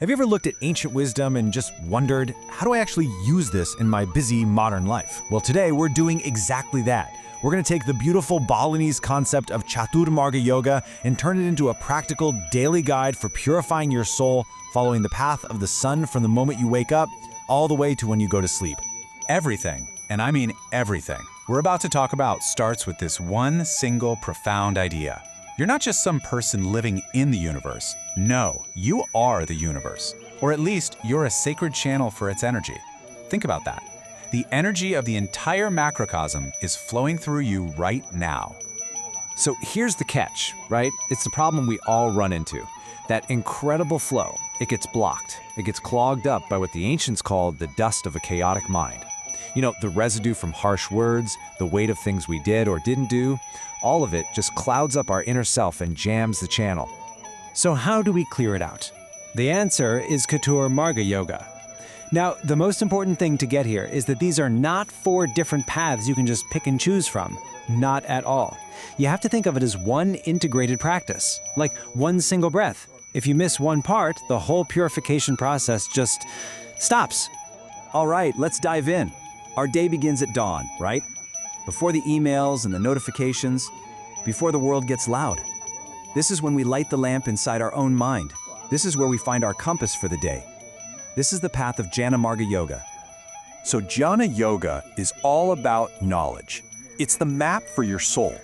Have you ever looked at ancient wisdom and just wondered, how do I actually use this in my busy modern life? Well, today we're doing exactly that. We're going to take the beautiful Balinese concept of Chaturmarga Yoga and turn it into a practical daily guide for purifying your soul, following the path of the sun from the moment you wake up all the way to when you go to sleep. Everything, and I mean everything, we're about to talk about starts with this one single profound idea. You're not just some person living in the universe. No, you are the universe. Or at least you're a sacred channel for its energy. Think about that. The energy of the entire macrocosm is flowing through you right now. So here's the catch, right? It's the problem we all run into. That incredible flow, it gets blocked. It gets clogged up by what the ancients called the dust of a chaotic mind. You know, the residue from harsh words, the weight of things we did or didn't do, all of it just clouds up our inner self and jams the channel. So how do we clear it out? The answer is Chaturmarga Yoga. Now, the most important thing to get here is that these are not 4 different paths you can just pick and choose from. Not at all. You have to think of it as one integrated practice, like one single breath. If you miss one part, the whole purification process just stops. All right, let's dive in. Our day begins at dawn, right? Before the emails and the notifications, before the world gets loud. This is when we light the lamp inside our own mind. This is where we find our compass for the day. This is the path of Jnana Marga Yoga. So Jnana Yoga is all about knowledge. It's the map for your soul.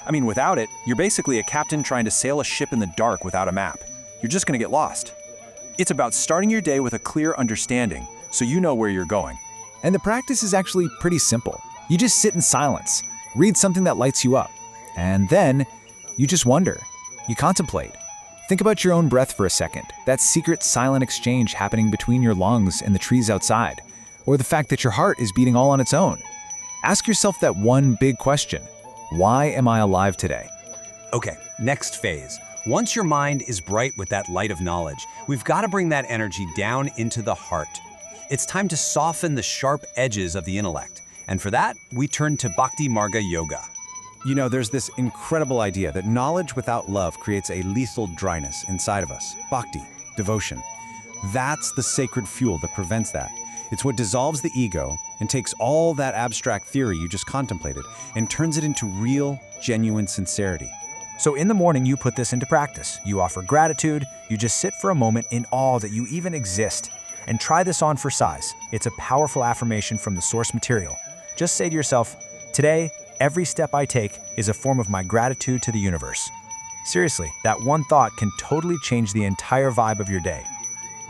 I mean, without it, you're basically a captain trying to sail a ship in the dark without a map. You're just gonna get lost. It's about starting your day with a clear understanding, so you know where you're going. And the practice is actually pretty simple. You just sit in silence, read something that lights you up, and then you just wonder. You contemplate. Think about your own breath for a second, that secret silent exchange happening between your lungs and the trees outside, or the fact that your heart is beating all on its own. Ask yourself that one big question: why am I alive today? Okay, next phase. Once your mind is bright with that light of knowledge, we've got to bring that energy down into the heart. It's time to soften the sharp edges of the intellect. And for that, we turn to Bhakti Marga Yoga. You know, there's this incredible idea that knowledge without love creates a lethal dryness inside of us. Bhakti, devotion. That's the sacred fuel that prevents that. It's what dissolves the ego and takes all that abstract theory you just contemplated and turns it into real, genuine sincerity. So in the morning, you put this into practice. You offer gratitude, you just sit for a moment in awe that you even exist. And try this on for size. It's a powerful affirmation from the source material. Just say to yourself, today, every step I take is a form of my gratitude to the universe. Seriously, that one thought can totally change the entire vibe of your day.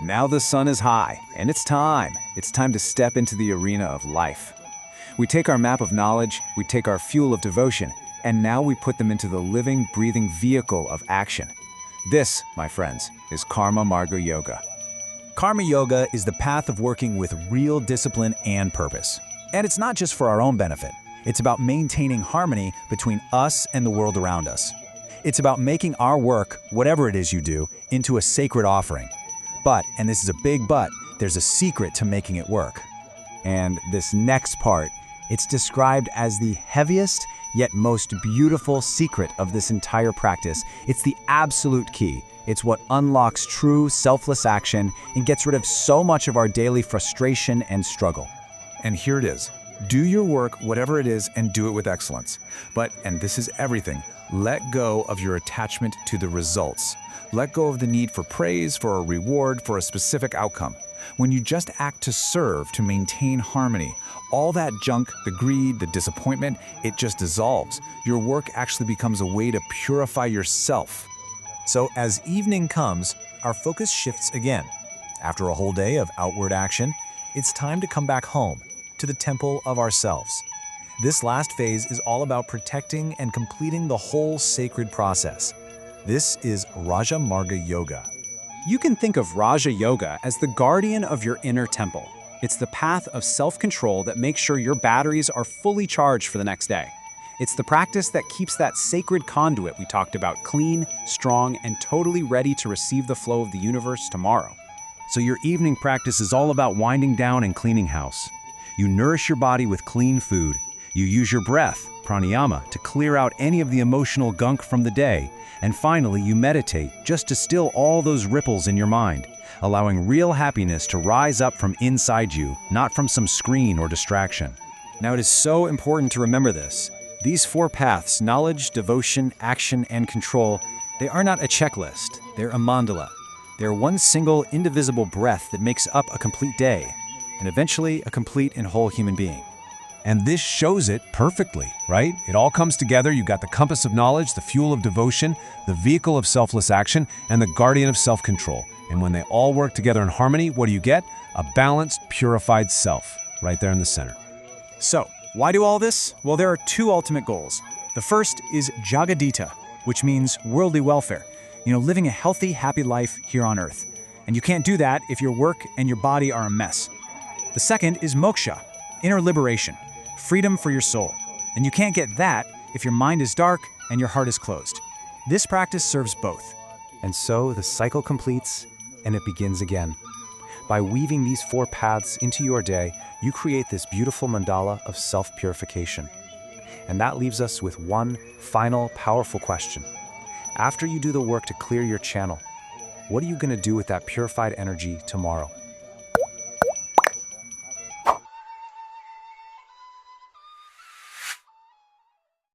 Now the sun is high, and it's time. It's time to step into the arena of life. We take our map of knowledge, we take our fuel of devotion, and now we put them into the living, breathing vehicle of action. This, my friends, is Karma Marga Yoga. Karma Yoga is the path of working with real discipline and purpose. And it's not just for our own benefit. It's about maintaining harmony between us and the world around us. It's about making our work, whatever it is you do, into a sacred offering. But, and this is a big but, there's a secret to making it work. And this next part, it's described as the heaviest yet most beautiful secret of this entire practice. It's the absolute key. It's what unlocks true, selfless action and gets rid of so much of our daily frustration and struggle. And here it is. Do your work, whatever it is, and do it with excellence. But, and this is everything, let go of your attachment to the results. Let go of the need for praise, for a reward, for a specific outcome. When you just act to serve, to maintain harmony, all that junk, the greed, the disappointment, it just dissolves. Your work actually becomes a way to purify yourself. So as evening comes, our focus shifts again. After a whole day of outward action, it's time to come back home, to the temple of ourselves. This last phase is all about protecting and completing the whole sacred process. This is Raja Marga Yoga. You can think of Raja Yoga as the guardian of your inner temple. It's the path of self-control that makes sure your batteries are fully charged for the next day. It's the practice that keeps that sacred conduit we talked about clean, strong, and totally ready to receive the flow of the universe tomorrow. So your evening practice is all about winding down and cleaning house. You nourish your body with clean food. You use your breath, pranayama, to clear out any of the emotional gunk from the day. And finally, you meditate just to still all those ripples in your mind, allowing real happiness to rise up from inside you, not from some screen or distraction. Now, it is so important to remember this. These 4 paths, knowledge, devotion, action, and control, they are not a checklist. They're a mandala. They're one single, indivisible breath that makes up a complete day, and eventually a complete and whole human being. And this shows it perfectly, right? It all comes together. You got the compass of knowledge, the fuel of devotion, the vehicle of selfless action, and the guardian of self-control. And when they all work together in harmony, what do you get? A balanced, purified self, right there in the center. So, why do all this? Well, there are 2 ultimate goals. The first is Jagadita, which means worldly welfare. Living a healthy, happy life here on Earth. And you can't do that if your work and your body are a mess. The second is Moksha, inner liberation, freedom for your soul. And you can't get that if your mind is dark and your heart is closed. This practice serves both. And so the cycle completes and it begins again. By weaving these 4 paths into your day, you create this beautiful mandala of self-purification. And that leaves us with one final, powerful question. After you do the work to clear your channel, what are you going to do with that purified energy tomorrow?